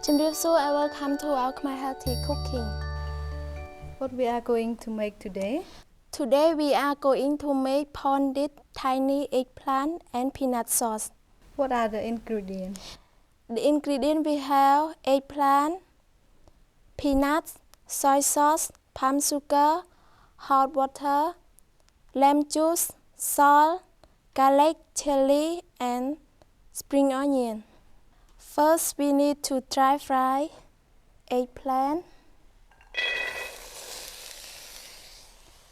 So I welcome to our Khmer Healthy Cooking. What we are going to make today? Today we are going to make pounded tiny eggplant and peanut sauce. What are the ingredients? The ingredients we have eggplant, peanuts, soy sauce, palm sugar, hot water, lemon juice, salt, garlic, chili, and spring onion. First, we need to dry fry eggplant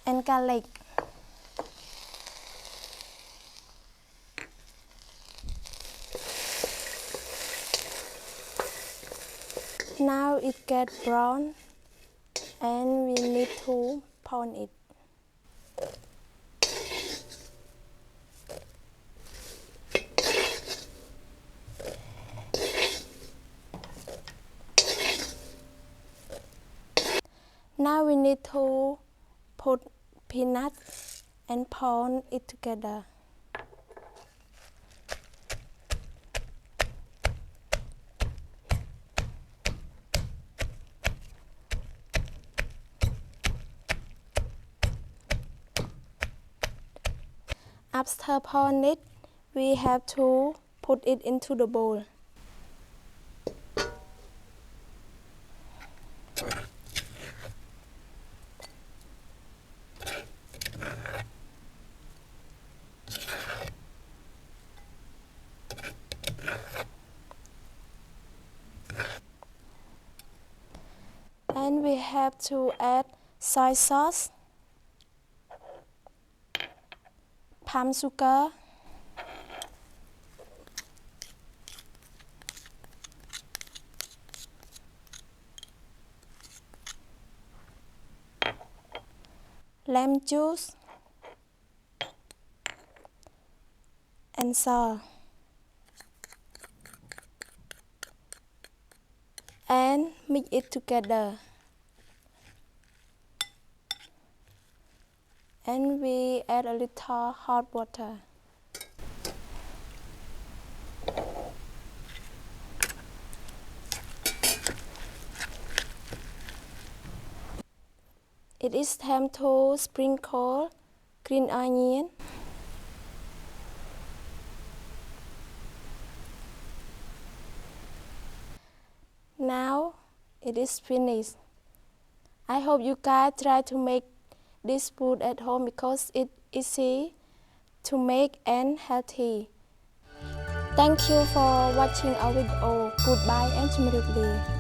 and garlic. Now it gets brown and we need to pound it. Now we need to put peanuts and pound it together. After pound it, we have to put it into the bowl. And we have to add soy sauce, palm sugar, lemon juice, and salt. And mix it together. And we add a little hot water. It is time to sprinkle green onion. Now it is finished. I hope you guys try to make this food at home because it's easy to make and healthy. Thank you for watching our video. Goodbye and smoothly.